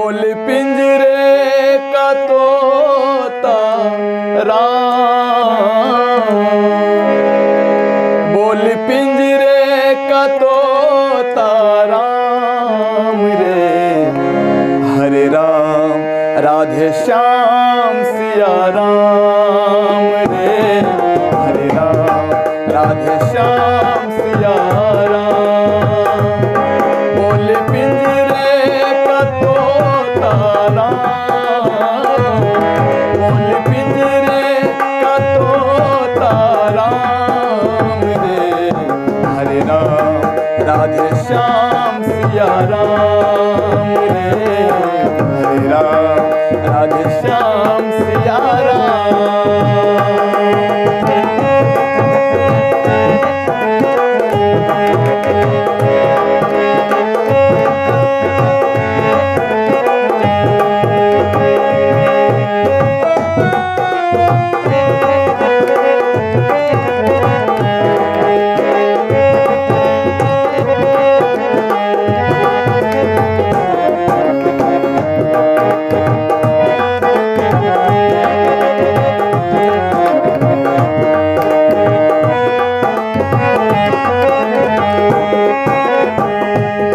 बोल पिंजरे का तोता राम, बोल पिंजरे का तोता राम रे। हरे राम राधे श्याम सिया राम रे। हरे राम राधे श्याम सिया राम। बोल पिंजरे का तोता राम, बोल पिंजरे का तोता राम रे। हरे राम राधे श्याम सिया राम रे। हरे राम राधे श्याम सिया राम।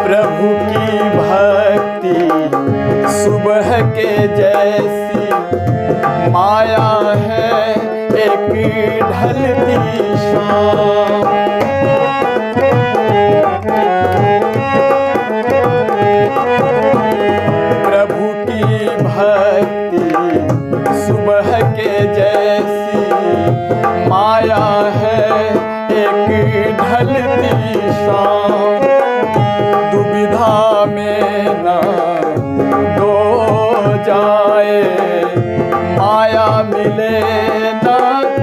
प्रभु की भक्ति सुबह के जैसी माया है एक ढलती शाम। प्रभु की भक्ति सुबह के जैसी माया है एक ढलती शाम। दुविधा में न दो जाए, माया मिले न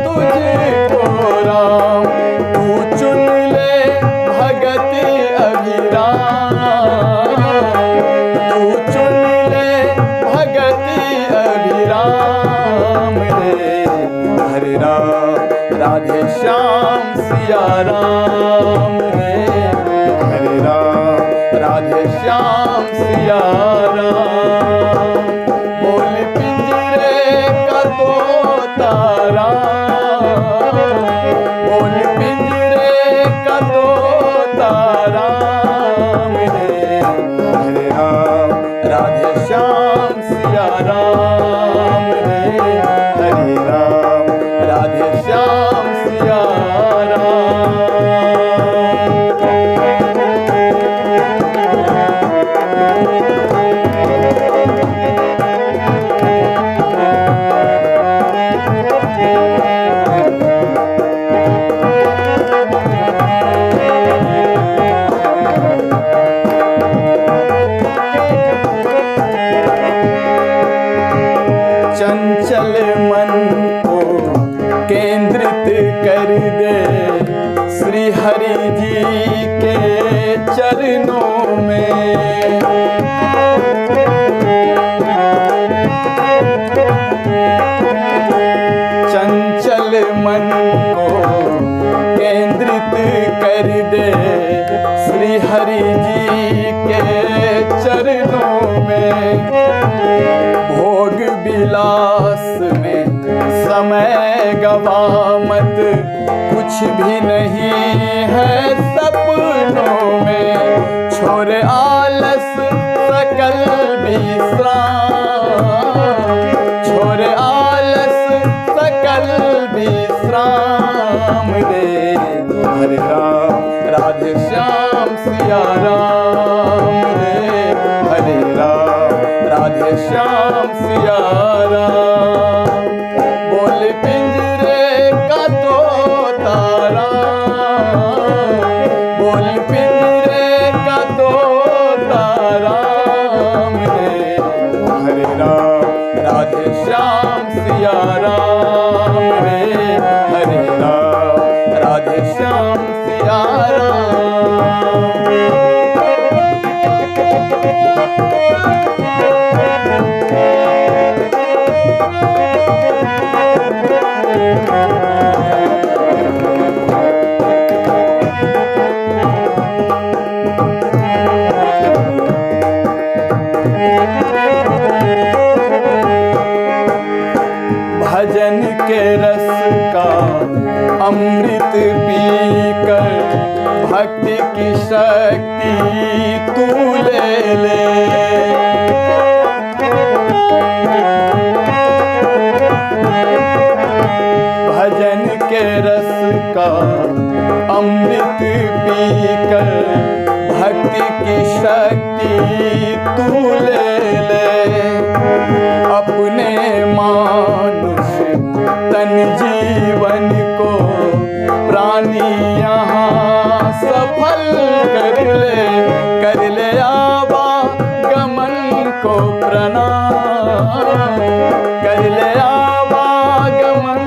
तुझको राम। तू चुन ले भगति अभिराम, तू चुन ले भगति अभिराम रे। हरे राम राधे श्याम सिया राम रे। हरे राम राधे श्याम सिया राम। बोल पिंजरे का तोता राम, बोल पिंजरे का तोता राम रे। हरे राम राधे श्याम सिया राम रे। हरे राम राधे श्याम सिया राम। चंचल मन को केंद्रित कर दे श्री हरि जी के चरणों में। चंचल मन को केंद्रित कर दे श्री हरि जी के चरणों में। भोग विलास में समय गवा मत, कुछ भी नहीं है सपनों में। छोड़ आलस सकल विश्राम, छोड़ आलस सकल विश्राम रे। हरे राम राधे श्याम सिया राम रे। हरे राम राधे श्याम सिया राम। बोल पिंजरे का तोता राम, बोल पिंजरे का तोता राम रे। हरे राम राधे श्याम सिया राम रे। हरे राम राधे श्याम सिया राम। शक्ति तू ले ले। भजन के रस का अमृत पीकर भक्ति की शक्ति तू ले ले। अपने मानुष तन जीवन को प्राणी यहाँ सफल कर ले आवागमन को प्रणाम, कर ले आवागमन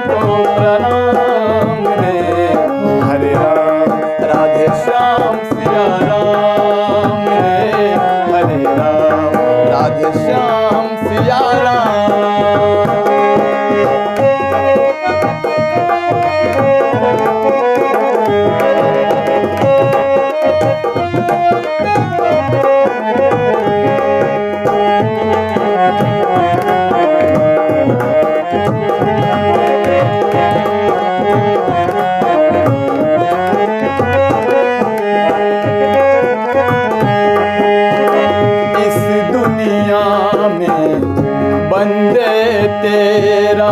को प्रणाम रे। हरे राम राधे श्याम सिया राम रे, हरे राम राधे श्याम सिया राम। बंदे तेरा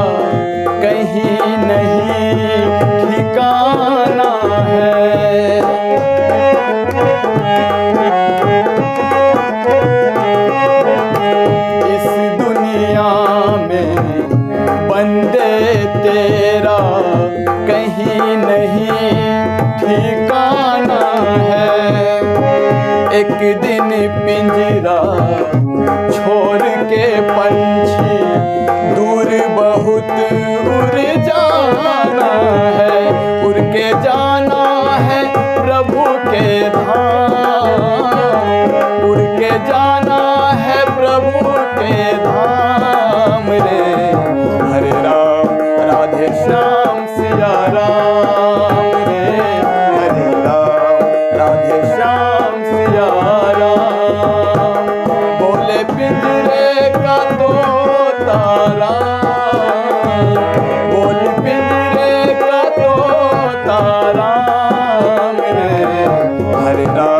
कहीं नहीं ठिकाना है। इस दुनिया में बंदे तेरा कहीं नहीं ठिकाना है। एक दिन पिंजरा छोड़ के पंछी दूर बहुत उड़ जाना है, उड़ के जाना है प्रभु के धाम, उड़ के जाना है प्रभु के धाम रे। हरे राम राधे श्याम सिया राम रे, हरे राम राधे श्याम सिया राम। बोले पिंजरे का तोता राम, बोल पिंजरे का तोता राम रे। हरे राम